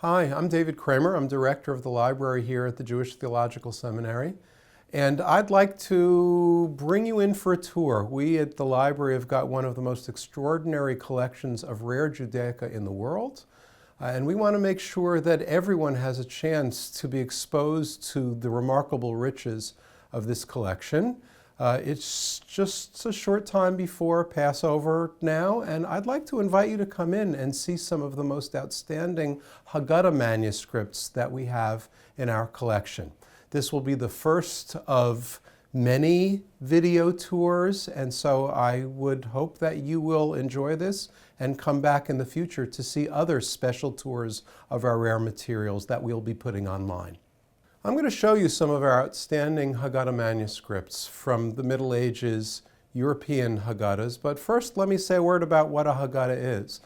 Hi, I'm David Kramer. I'm director of the library here at the Jewish Theological Seminary. And I'd like to bring you in for a tour. We at the library have got one of the most extraordinary collections of rare Judaica in the world. And we want to make sure that everyone has a chance to be exposed to the remarkable riches of this collection. It's just a short time before Passover now, and I'd like to invite you to come in and see some of the most outstanding Haggadah manuscripts that we have in our collection. This will be the first of many video tours, and so I would hope that you will enjoy this and come back in the future to see other special tours of our rare materials that we'll be putting online. I'm going to show you some of our outstanding Haggadah manuscripts from the Middle Ages European Haggadahs, but first let me say a word about what a Haggadah is.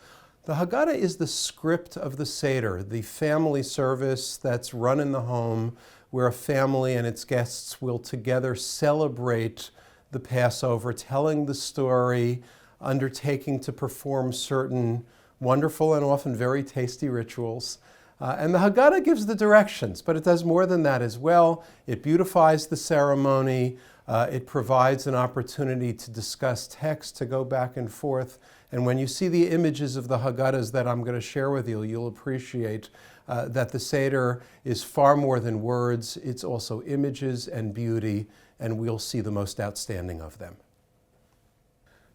The Haggadah is the script of the Seder, the family service that's run in the home where a family and its guests will together celebrate the Passover, telling the story, undertaking to perform certain wonderful and often very tasty rituals. And the Haggadah gives the directions, but it does more than that as well. It beautifies the ceremony. It provides an opportunity to discuss text, to go back and forth. And when you see the images of the Haggadahs that I'm going to share with you, you'll appreciate that the Seder is far more than words. It's also images and beauty, and we'll see the most outstanding of them.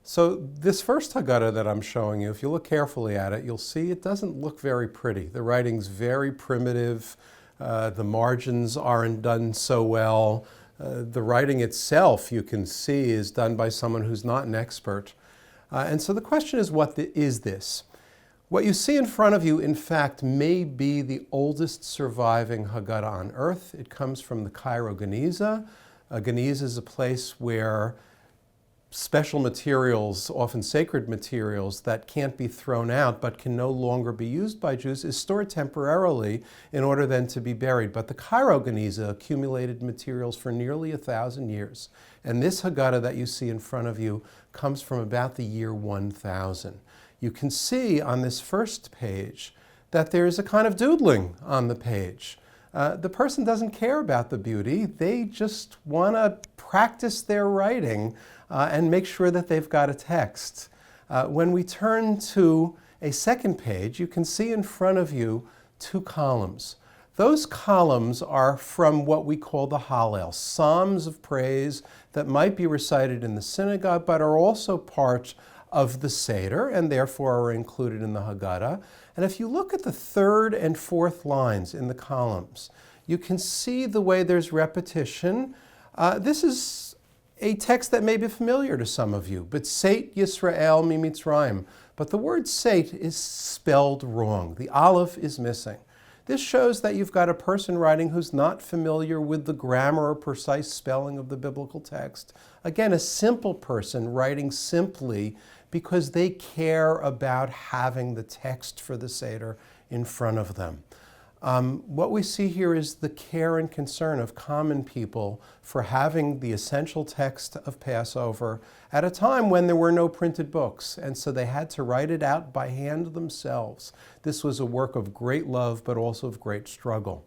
So this first Haggadah that I'm showing you, if you look carefully at it, you'll see it doesn't look very pretty. The writing's very primitive. The margins aren't done so well. The writing itself, you can see, is done by someone who's not an expert. And so the question is, what is this? What you see in front of you, in fact, may be the oldest surviving Haggadah on earth. It comes from the Cairo Geniza. Geniza is a place where special materials, often sacred materials, that can't be thrown out but can no longer be used by Jews is stored temporarily in order then to be buried. But the Cairo Geniza accumulated materials for nearly 1,000 years. And this Haggadah that you see in front of you comes from about the year 1000. You can see on this first page that there is a kind of doodling on the page. The person doesn't care about the beauty. They just want to practice their writing and make sure that they've got a text. When we turn to a second page, you can see in front of you two columns. Those columns are from what we call the Hallel, psalms of praise that might be recited in the synagogue, but are also part of the Seder, and therefore are included in the Haggadah. And if you look at the third and fourth lines in the columns, you can see the way there's repetition. This is a text that may be familiar to some of you, but Seit Yisrael miMitzrayim. But the word Seit is spelled wrong. The aleph is missing. This shows that you've got a person writing who's not familiar with the grammar or precise spelling of the biblical text. Again, a simple person writing simply because they care about having the text for the Seder in front of them. What we see here is the care and concern of common people for having the essential text of Passover at a time when there were no printed books, and so they had to write it out by hand themselves. This was a work of great love, but also of great struggle.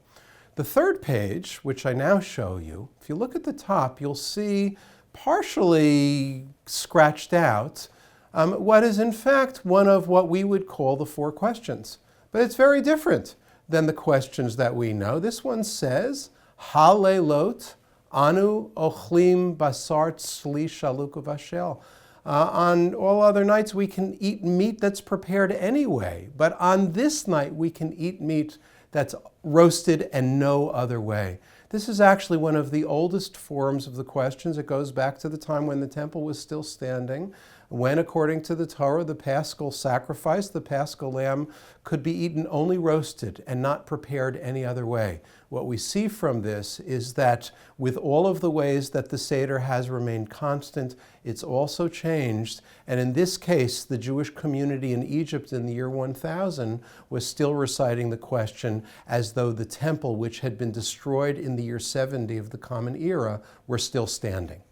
The third page, which I now show you, if you look at the top, you'll see partially scratched out what is in fact one of what we would call the four questions. But it's very different than the questions that we know. This one says, Halelot anu ochlim basar tzli shaluk uvashel. On all other nights we can eat meat that's prepared anyway, but on this night we can eat meat that's roasted and no other way. This is actually one of the oldest forms of the questions. It goes back to the time when the temple was still standing, when, according to the Torah, the Paschal sacrifice, the Paschal lamb, could be eaten only roasted and not prepared any other way. What we see from this is that with all of the ways that the Seder has remained constant, it's also changed. And in this case, the Jewish community in Egypt in the year 1000 was still reciting the question as though the temple, which had been destroyed in the year 70 of the Common Era, were still standing.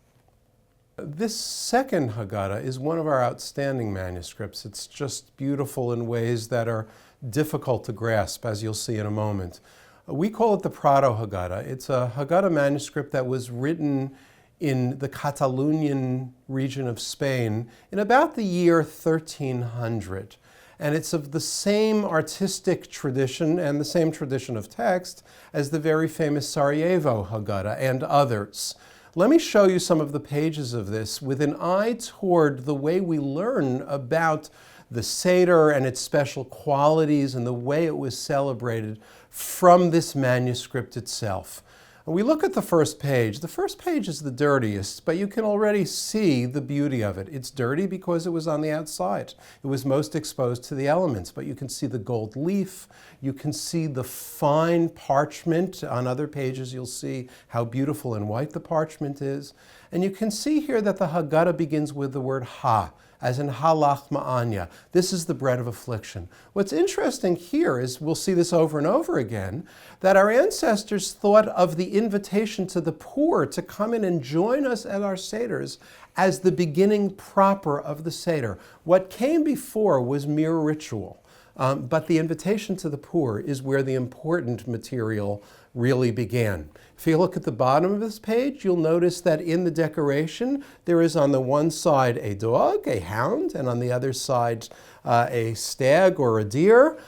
This second Haggadah is one of our outstanding manuscripts. It's just beautiful in ways that are difficult to grasp, as you'll see in a moment. We call it the Proto-Haggadah. It's a Haggadah manuscript that was written in the Catalonian region of Spain in about the year 1300. And it's of the same artistic tradition and the same tradition of text as the very famous Sarajevo Haggadah and others. Let me show you some of the pages of this with an eye toward the way we learn about the Seder and its special qualities and the way it was celebrated from this manuscript itself. We look at the first page. The first page is the dirtiest, but you can already see the beauty of it. It's dirty because it was on the outside. It was most exposed to the elements, but you can see the gold leaf. You can see the fine parchment. On other pages, you'll see how beautiful and white the parchment is. And you can see here that the Haggadah begins with the word ha, as in halach ma'anya. This is the bread of affliction. What's interesting here is, we'll see this over and over again, that our ancestors thought of the invitation to the poor to come in and join us at our Seders as the beginning proper of the Seder. What came before was mere ritual, but the invitation to the poor is where the important material really began. If you look at the bottom of this page, you'll notice that in the decoration, there is on the one side a dog, a hound, and on the other side a stag or a deer.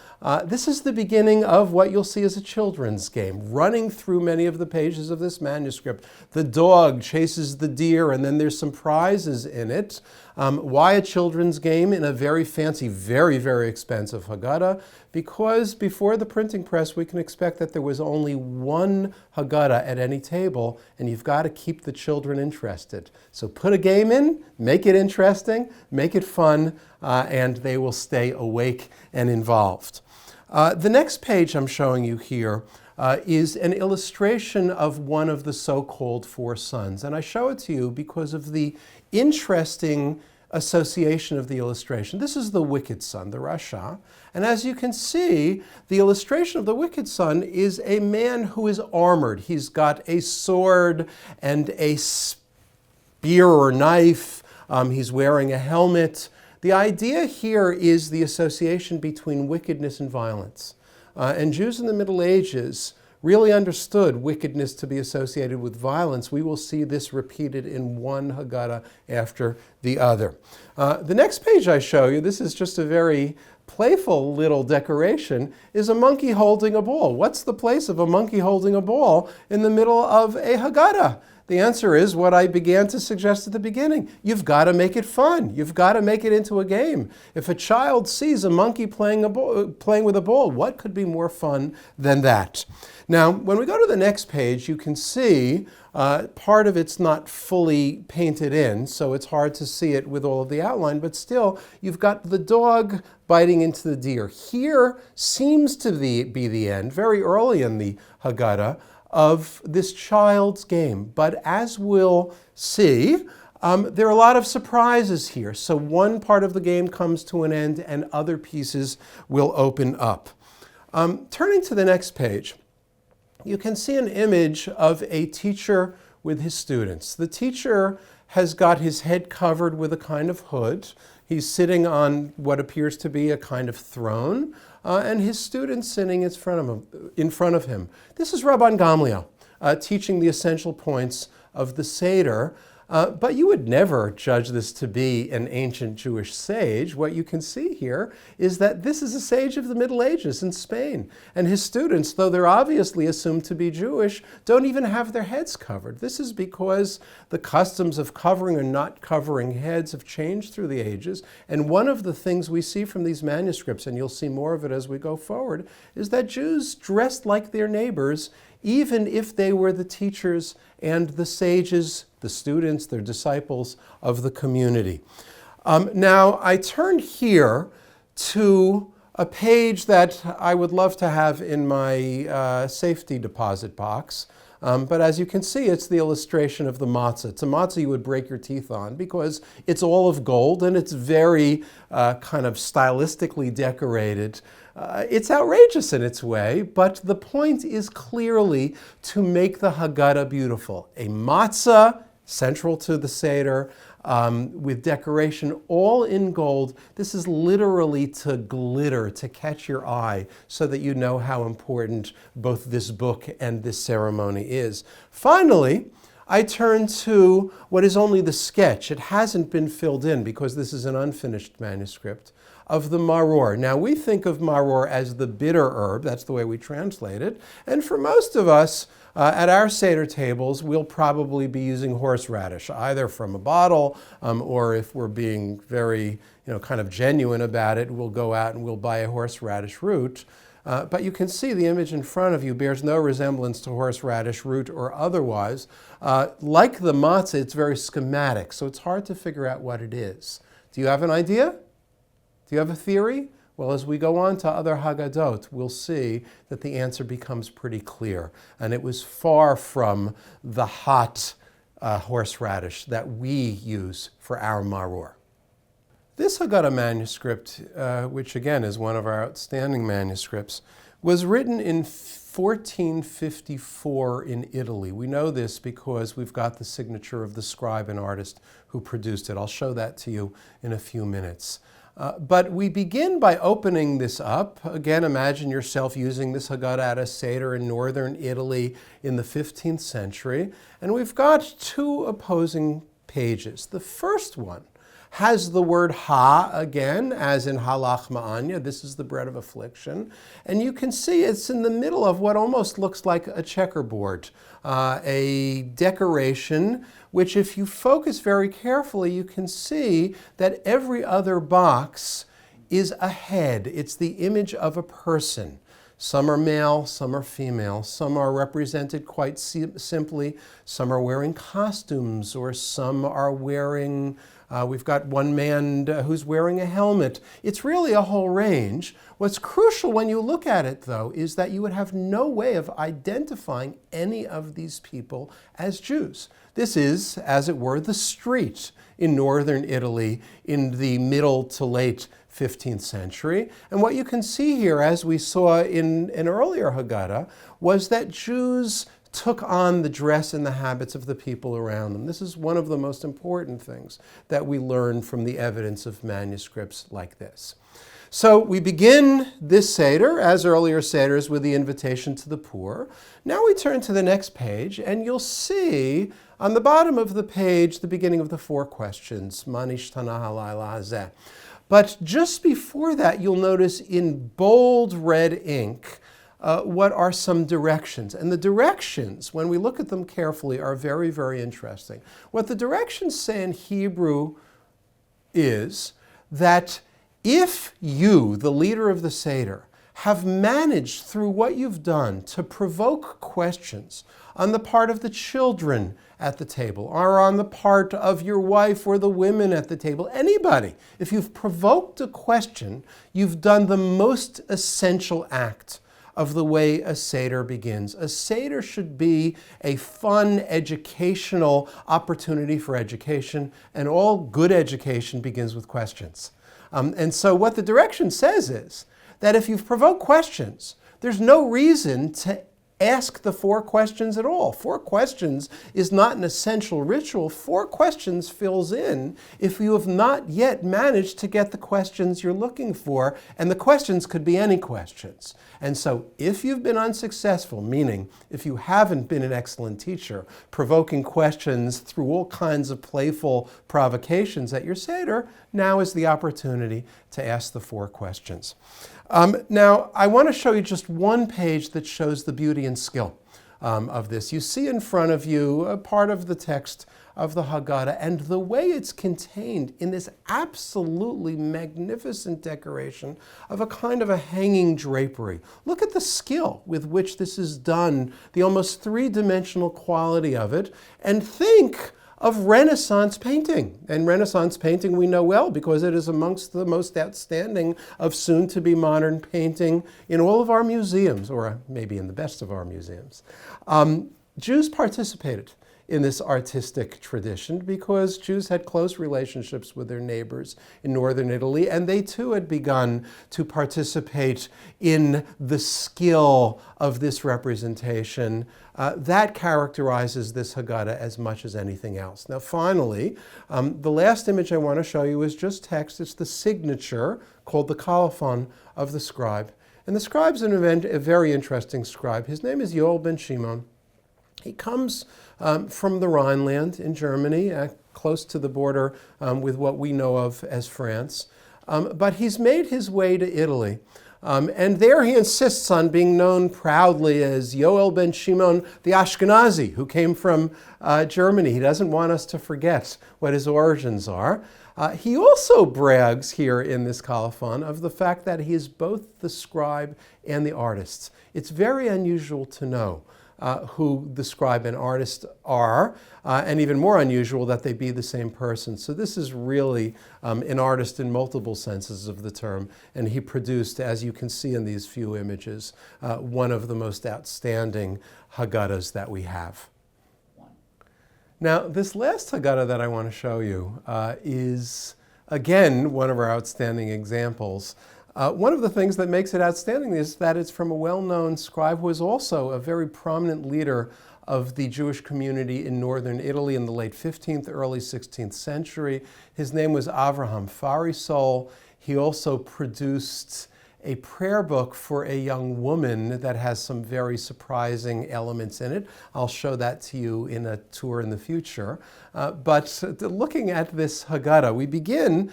This is the beginning of what you'll see as a children's game. Running through many of the pages of this manuscript, the dog chases the deer, and then there's some prizes in it. Why a children's game in a very fancy, very, very expensive Haggadah? Because before the printing press, we can expect that there was only one Haggadah at any table, and you've got to keep the children interested. So put a game in, make it interesting, make it fun, and they will stay awake and involved. The next page I'm showing you here is an illustration of one of the so-called four sons. And I show it to you because of the interesting association of the illustration. This is the wicked son, the Rasha. And as you can see, the illustration of the wicked son is a man who is armored. He's got a sword and a spear or knife. He's wearing a helmet. The idea here is the association between wickedness and violence. And Jews in the Middle Ages really understood wickedness to be associated with violence. We will see this repeated in one Haggadah after the other. The next page I show you, this is just a very playful little decoration, is a monkey holding a ball. What's the place of a monkey holding a ball in the middle of a Haggadah? The answer is what I began to suggest at the beginning. You've got to make it fun. You've got to make it into a game. If a child sees a monkey playing with a ball, what could be more fun than that? Now, when we go to the next page, you can see part of it's not fully painted in, so it's hard to see it with all of the outline, but still, you've got the dog biting into the deer. Here seems to be the end, very early in the Haggadah, of this child's game. But as we'll see, there are a lot of surprises here. So one part of the game comes to an end and other pieces will open up. Turning to the next page, you can see an image of a teacher with his students. The teacher has got his head covered with a kind of hood. He's sitting on what appears to be a kind of throne, and his students sitting in front of him. This is Rabban Gamliel teaching the essential points of the Seder. But you would never judge this to be an ancient Jewish sage. What you can see here is that this is a sage of the Middle Ages in Spain. And his students, though they're obviously assumed to be Jewish, don't even have their heads covered. This is because the customs of covering or not covering heads have changed through the ages. And one of the things we see from these manuscripts, and you'll see more of it as we go forward, is that Jews dressed like their neighbors, even if they were the teachers and the sages, the students, their disciples of the community. Now, I turn here to a page that I would love to have in my safety deposit box. But as you can see, it's the illustration of the matzah. It's a matzah you would break your teeth on because it's all of gold and it's very kind of stylistically decorated. It's outrageous in its way, but the point is clearly to make the Haggadah beautiful. A matzah central to the Seder, with decoration all in gold. This is literally to glitter, to catch your eye, so that you know how important both this book and this ceremony is. Finally, I turn to what is only the sketch. It hasn't been filled in because this is an unfinished manuscript of the maror. Now, we think of maror as the bitter herb. That's the way we translate it. And for most of us, at our Seder tables, we'll probably be using horseradish, either from a bottle, or if we're being very, kind of genuine about it, we'll go out and we'll buy a horseradish root. But you can see the image in front of you bears no resemblance to horseradish root or otherwise. Like the matzah, it's very schematic, so it's hard to figure out what it is. Do you have an idea? Do you have a theory? Well, as we go on to other Haggadot, we'll see that the answer becomes pretty clear. And it was far from the hot horseradish that we use for our maror. This Haggadah manuscript, which again is one of our outstanding manuscripts, was written in 1454 in Italy. We know this because we've got the signature of the scribe and artist who produced it. I'll show that to you in a few minutes. But we begin by opening this up. Again, imagine yourself using this Haggadah at a Seder in northern Italy in the 15th century. And we've got two opposing pages. The first one has the word ha again, as in halach ma'anya. This is the bread of affliction. And you can see it's in the middle of what almost looks like a checkerboard, a decoration, which if you focus very carefully, you can see that every other box is a head. It's the image of a person. Some are male, some are female, some are represented quite simply, some are wearing costumes, or some are wearing, we've got one man who's wearing a helmet. It's really a whole range. What's crucial when you look at it, though, is that you would have no way of identifying any of these people as Jews. This is, as it were, the street in northern Italy in the middle to late 15th century. And what you can see here, as we saw in an earlier Haggadah, was that Jews took on the dress and the habits of the people around them. This is one of the most important things that we learn from the evidence of manuscripts like this. So we begin this Seder, as earlier Seders, with the invitation to the poor. Now we turn to the next page, and you'll see on the bottom of the page the beginning of the four questions, Ma nishtana halayla hazeh. But just before that, you'll notice in bold red ink what are some directions. And the directions, when we look at them carefully, are very, very interesting. What the directions say in Hebrew is that if you, the leader of the Seder, have managed through what you've done to provoke questions on the part of the children at the table, or on the part of your wife or the women at the table, anybody, if you've provoked a question, you've done the most essential act of the way a Seder begins. A Seder should be a fun, educational opportunity for education, and all good education begins with questions. And so what the direction says is that if you've provoked questions, there's no reason to ask the four questions at all. Four questions is not an essential ritual. Four questions fills in if you have not yet managed to get the questions you're looking for, and the questions could be any questions. And so if you've been unsuccessful, meaning if you haven't been an excellent teacher, provoking questions through all kinds of playful provocations at your Seder, now is the opportunity to ask the four questions. Now, I want to show you just one page that shows the beauty and skill of this. You see in front of you a part of the text of the Haggadah, and the way it's contained in this absolutely magnificent decoration of a kind of a hanging drapery. Look at the skill with which this is done, the almost three-dimensional quality of it, and think of Renaissance painting. And Renaissance painting we know well because it is amongst the most outstanding of soon-to-be modern painting in all of our museums, or maybe in the best of our museums. Jews participated in this artistic tradition because Jews had close relationships with their neighbors in northern Italy, and they too had begun to participate in the skill of this representation. That characterizes this Haggadah as much as anything else. Now finally, the last image I want to show you is just text. It's the signature called the colophon of the scribe. And the scribe's a very interesting scribe. His name is Yoel ben Shimon. He comes from the Rhineland in Germany, close to the border with what we know of as France. But he's made his way to Italy. And there he insists on being known proudly as Yoel ben Shimon the Ashkenazi, who came from Germany. He doesn't want us to forget what his origins are. He also brags here in this colophon of the fact that he is both the scribe and the artist. It's very unusual to know who the scribe and artist are, and even more unusual that they be the same person. So this is really an artist in multiple senses of the term, and he produced, as you can see in these few images, one of the most outstanding Haggadahs that we have. Now, this last Haggadah that I want to show you is, again, one of our outstanding examples. One of the things that makes it outstanding is that it's from a well-known scribe who was also a very prominent leader of the Jewish community in northern Italy in the late 15th, early 16th century. His name was Avraham Farisol. He also produced a prayer book for a young woman that has some very surprising elements in it. I'll show that to you in a tour in the future. But looking at this Haggadah, we begin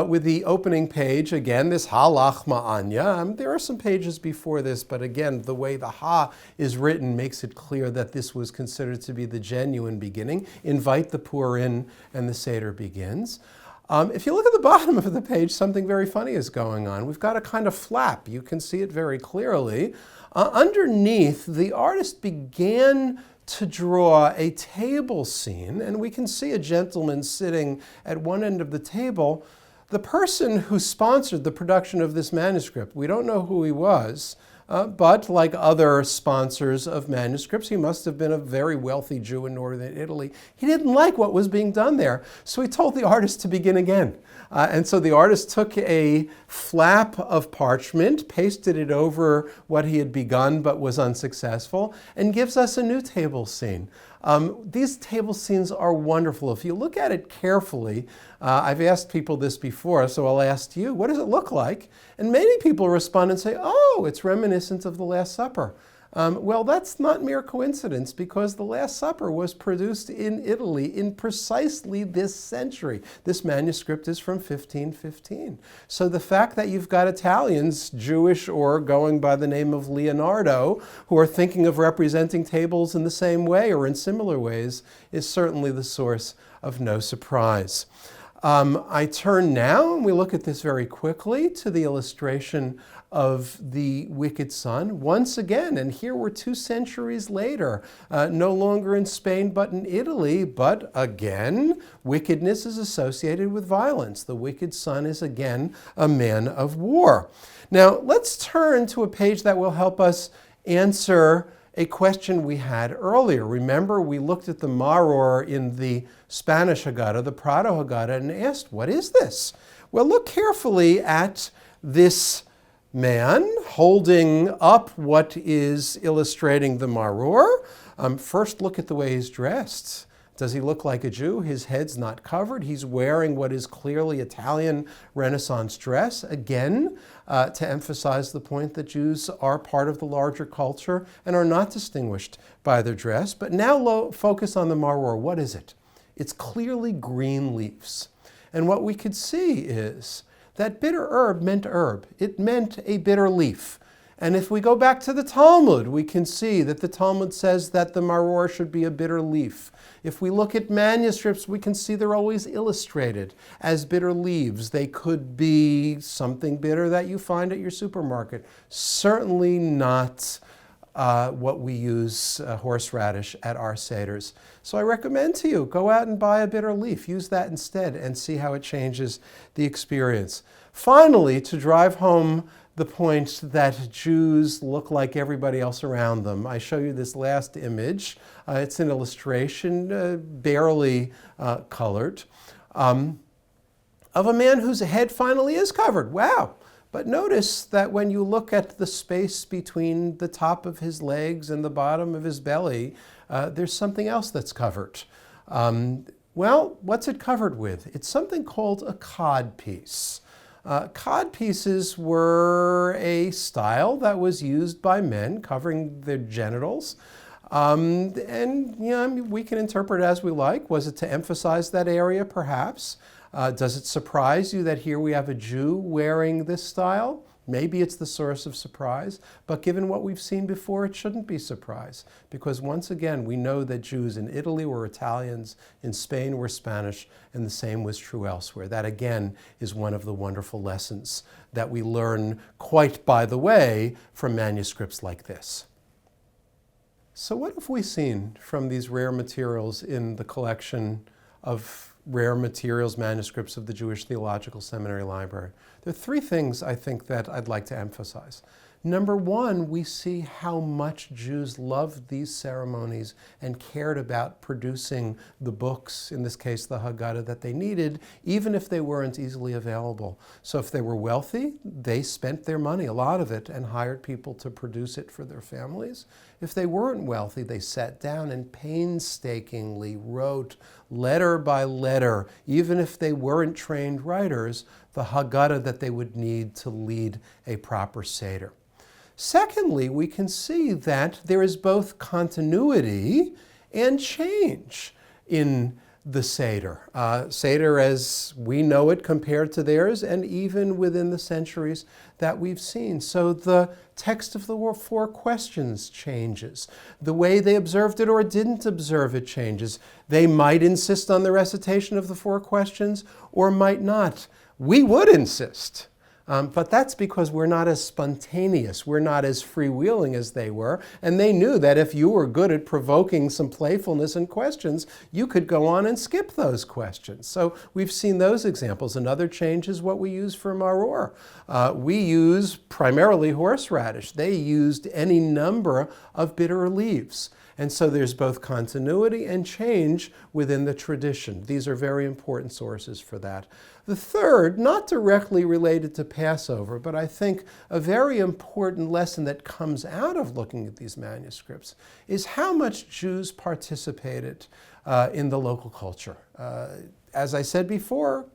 with the opening page. Again, this Ha Lach Ma'anya. There are some pages before this, but again, the way the Ha is written makes it clear that this was considered to be the genuine beginning. Invite the poor in, and the Seder begins. If you look at the bottom of the page, something very funny is going on. We've got a kind of flap. You can see it very clearly. Underneath, the artist began to draw a table scene, and we can see a gentleman sitting at one end of the table. The person who sponsored the production of this manuscript, we don't know who he was, but like other sponsors of manuscripts, he must have been a very wealthy Jew in northern Italy. He didn't like what was being done there, so he told the artist to begin again. And so the artist took a flap of parchment, pasted it over what he had begun but was unsuccessful, and gives us a new table scene. These table scenes are wonderful. If you look at it carefully, I've asked people this before, so I'll ask you, what does it look like? And many people respond and say, oh, it's reminiscent of the Last Supper. Well, that's not mere coincidence, because the Last Supper was produced in Italy in precisely this century. This manuscript is from 1515. So the fact that you've got Italians, Jewish or going by the name of Leonardo, who are thinking of representing tables in the same way or in similar ways is certainly the source of no surprise. I turn now, and we look at this very quickly, to the illustration of the wicked son once again. And here we're 2 centuries later, no longer in Spain but in Italy, but again, wickedness is associated with violence. The wicked son is again a man of war. Now let's turn to a page that will help us answer a question we had earlier. Remember, we looked at the Maror in the Spanish Haggadah, the Prado Haggadah, and asked, what is this? Well, look carefully at this man holding up what is illustrating the Maror. First, look at the way he's dressed. Does he look like a Jew? His head's not covered. He's wearing what is clearly Italian Renaissance dress, again, to emphasize the point that Jews are part of the larger culture and are not distinguished by their dress. But now focus on the Maror. What is it? It's clearly green leaves. And what we could see is that bitter herb meant herb. It meant a bitter leaf. And if we go back to the Talmud, we can see that the Talmud says that the maror should be a bitter leaf. If we look at manuscripts, we can see they're always illustrated as bitter leaves. They could be something bitter that you find at your supermarket. Certainly not what we use horseradish at our Seders. So I recommend to you, go out and buy a bitter leaf. Use that instead and see how it changes the experience. Finally, to drive home the point that Jews look like everybody else around them, I show you this last image. It's an illustration, barely colored, of a man whose head finally is covered. Wow! But notice that when you look at the space between the top of his legs and the bottom of his belly, there's something else that's covered. Well, what's it covered with? It's something called a codpiece. Codpieces were a style that was used by men covering their genitals. And you know, I mean, we can interpret it as we like. Was it to emphasize that area, perhaps? Does it surprise you that here we have a Jew wearing this style? Maybe it's the source of surprise, but given what we've seen before, it shouldn't be surprise, because once again, we know that Jews in Italy were Italians, in Spain were Spanish, and the same was true elsewhere. That again is one of the wonderful lessons that we learn, quite by the way, from manuscripts like this. So what have we seen from these rare materials in the collection of rare materials manuscripts of the Jewish Theological Seminary Library? There are three things I think that I'd like to emphasize. Number one, we see how much Jews loved these ceremonies and cared about producing the books, in this case the Haggadah, that they needed, even if they weren't easily available. So if they were wealthy, they spent their money, a lot of it, and hired people to produce it for their families. If they weren't wealthy, they sat down and painstakingly wrote letter by letter, even if they weren't trained writers, the Haggadah that they would need to lead a proper Seder. Secondly, we can see that there is both continuity and change in the Seder. Seder as we know it compared to theirs, and even within the centuries that we've seen. So the text of the four questions changes. The way they observed it or didn't observe it changes. They might insist on the recitation of the four questions or might not. We would insist. But that's because we're not as spontaneous, we're not as freewheeling as they were, and they knew that if you were good at provoking some playfulness and questions, you could go on and skip those questions. So we've seen those examples. Another change is what we use for maror. We use primarily horseradish. They used any number of bitter leaves. And so there's both continuity and change within the tradition. These are very important sources for that. The third, not directly related to Passover, but I think a very important lesson that comes out of looking at these manuscripts is how much Jews participated in the local culture. As I said before,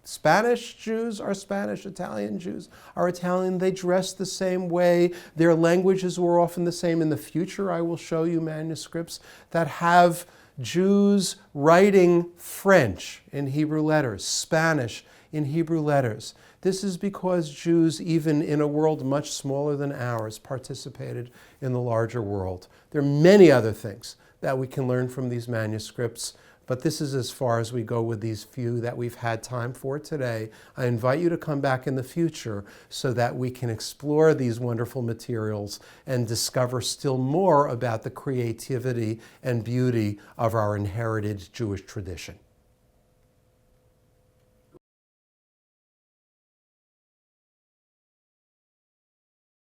Spanish Jews are Spanish, Italian Jews are Italian. They dress the same way. Their languages were often the same. In the future, I will show you manuscripts that have Jews writing French in Hebrew letters, Spanish in Hebrew letters. This is because Jews, even in a world much smaller than ours, participated in the larger world. There are many other things that we can learn from these manuscripts, but this is as far as we go with these few that we've had time for today. I invite you to come back in the future so that we can explore these wonderful materials and discover still more about the creativity and beauty of our inherited Jewish tradition.